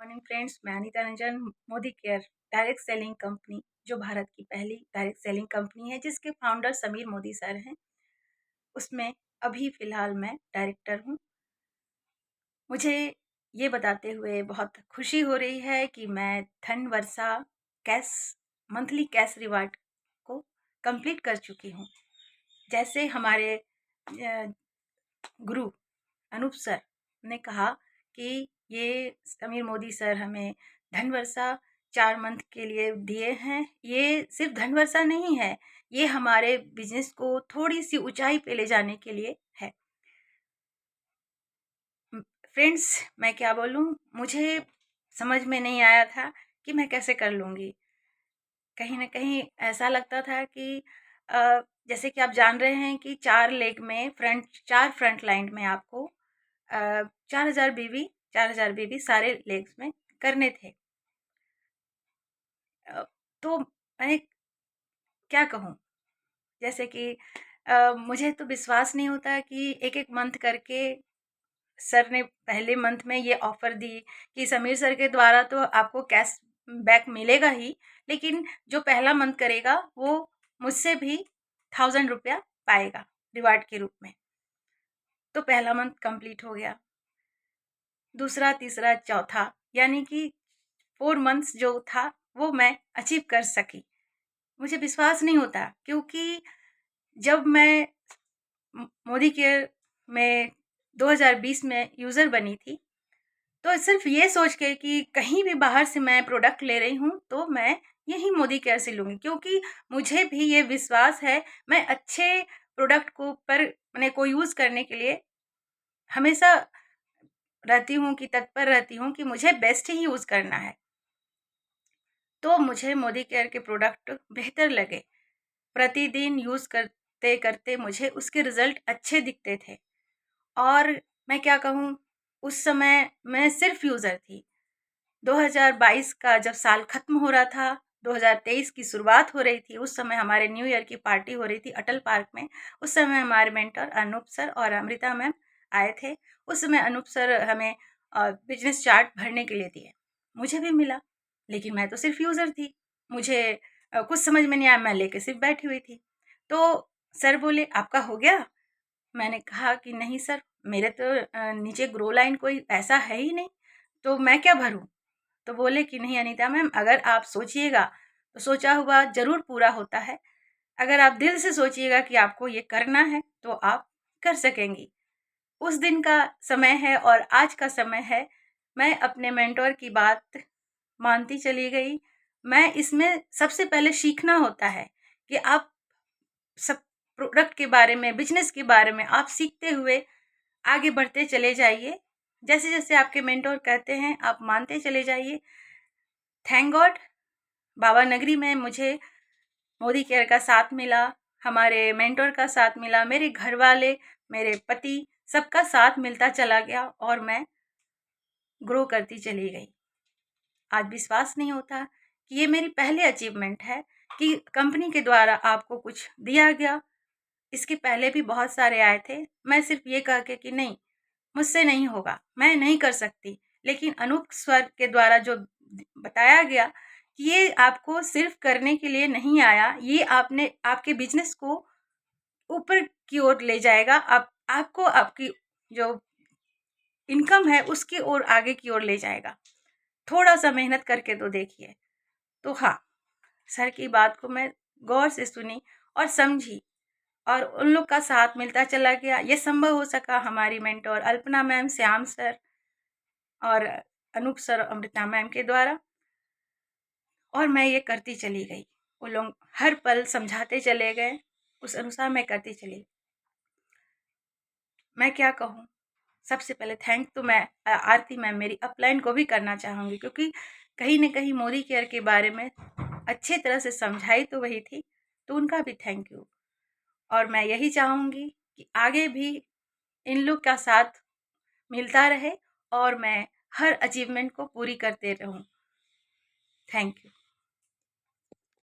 Morning friends, मैं Anita Ranjan. Modi care direct selling company, जो भारत की पहली डायरेक्ट सेलिंग कंपनी है, जिसके फाउंडर समीर मोदी सर हैं, उसमें अभी फ़िलहाल मैं डायरेक्टर हूँ। मुझे ये बताते हुए बहुत खुशी हो रही है कि मैं धन वर्षा कैश मंथली कैश रिवार्ड को कंप्लीट कर चुकी हूँ। जैसे हमारे गुरु अनूप सर ने कहा कि ये समीर मोदी सर हमें धन वर्षा 4 मंथ के लिए दिए हैं। ये सिर्फ धन वर्षा नहीं है, ये हमारे बिजनेस को थोड़ी सी ऊंचाई पे ले जाने के लिए है। फ्रेंड्स, मैं क्या बोलूँ, मुझे समझ में नहीं आया था कि मैं कैसे कर लूँगी। कहीं न कहीं ऐसा लगता था कि जैसे कि आप जान रहे हैं कि 4 फ्रंट लाइन में आपको 4,000 बीवी सारे लेग्स में करने थे। तो मैं क्या कहूँ, जैसे कि मुझे तो विश्वास नहीं होता कि एक-एक मंथ करके सर ने पहले मंथ में ये ऑफ़र दी कि समीर सर के द्वारा तो आपको कैश बैक मिलेगा ही, लेकिन जो पहला मंथ करेगा वो मुझसे भी 1000 रुपया पाएगा रिवार्ड के रूप में। तो पहला मंथ कंप्लीट हो गया, दूसरा, तीसरा, चौथा, यानी कि 4 मंथ्स जो था वो मैं अचीव कर सकी। मुझे विश्वास नहीं होता, क्योंकि जब मैं मोदी केयर में 2020 में यूज़र बनी थी, तो सिर्फ ये सोच के कि कहीं भी बाहर से मैं प्रोडक्ट ले रही हूँ तो मैं यही मोदी केयर से लूँगी, क्योंकि मुझे भी ये विश्वास है, मैं अच्छे प्रोडक्ट को यूज़ करने के लिए हमेशा तत्पर रहती हूँ कि मुझे बेस्ट ही यूज़ करना है। तो मुझे मोदी केयर के प्रोडक्ट बेहतर लगे। प्रतिदिन यूज़ करते करते मुझे उसके रिज़ल्ट अच्छे दिखते थे। और मैं क्या कहूँ, उस समय मैं सिर्फ यूज़र थी। 2022 का जब साल खत्म हो रहा था, 2023 की शुरुआत हो रही थी, उस समय हमारे न्यू ईयर की पार्टी हो रही थी अटल पार्क में। उस समय हमारे मेंटर अनूप सर और अमृता मैम आए थे। उस समय अनूप सर हमें बिजनेस चार्ट भरने के लिए दिए। मुझे भी मिला, लेकिन मैं तो सिर्फ यूज़र थी। मुझे कुछ समझ में नहीं आया, मैं लेके सिर्फ बैठी हुई थी। तो सर बोले, आपका हो गया? मैंने कहा कि नहीं सर, मेरे तो नीचे ग्रो लाइन कोई ऐसा है ही नहीं, तो मैं क्या भरूँ? तो बोले कि नहीं अनीता मैम, अगर आप सोचिएगा तो सोचा हुआ ज़रूर पूरा होता है। अगर आप दिल से सोचिएगा कि आपको ये करना है तो आप कर सकेंगी। उस दिन का समय है और आज का समय है। मैं अपने मेंटर की बात मानती चली गई। मैं इसमें सबसे पहले सीखना होता है कि आप सब प्रोडक्ट के बारे में, बिजनेस के बारे में आप सीखते हुए आगे बढ़ते चले जाइए। जैसे-जैसे आपके मेंटर कहते हैं, आप मानते चले जाइए। थैंक गॉड, बाबा नगरी में मुझे मोदी केयर का साथ मिला, हमारे मेंटर का साथ मिला, मेरे घरवाले, मेरे पति, सबका साथ मिलता चला गया और मैं ग्रो करती चली गई। आज विश्वास नहीं होता कि ये मेरी पहली अचीवमेंट है कि कंपनी के द्वारा आपको कुछ दिया गया। इसके पहले भी बहुत सारे आए थे। मैं सिर्फ ये कह के कि नहीं, मुझसे नहीं होगा, मैं नहीं कर सकती। लेकिन अनूप सर के द्वारा जो बताया गया कि ये आपको सिर्फ करने के लिए नहीं आया, ये आपने आपके बिजनेस को ऊपर की ओर ले जाएगा। आपको आपकी जो इनकम है उसकी ओर आगे की ओर ले जाएगा। थोड़ा-सा मेहनत करके तो देखिए। तो हाँ, सर की बात को मैं गौर से सुनी और समझी और उन लोग का साथ मिलता चला गया। ये संभव हो सका हमारी mentor Alpana ma'am, Shyam sir और अनूप सर, अमृता मैम के द्वारा, और मैं ये करती चली गई। वो लोग हर पल समझाते चले गए, उस अनुसार मैं करती चली। मैं क्या कहूँ? सबसे पहले थैंक तो मैं आरती मैम मेरी अपलाइन को भी करना चाहूँगी, क्योंकि कहीं न कहीं मोदी केयर के बारे में अच्छे तरह से समझाई तो वही थी, तो उनका भी थैंक यू। और मैं यही चाहूँगी कि आगे भी इन लोग का साथ मिलता रहे और मैं हर अचीवमेंट को पूरी करते रहूँ। Thank you.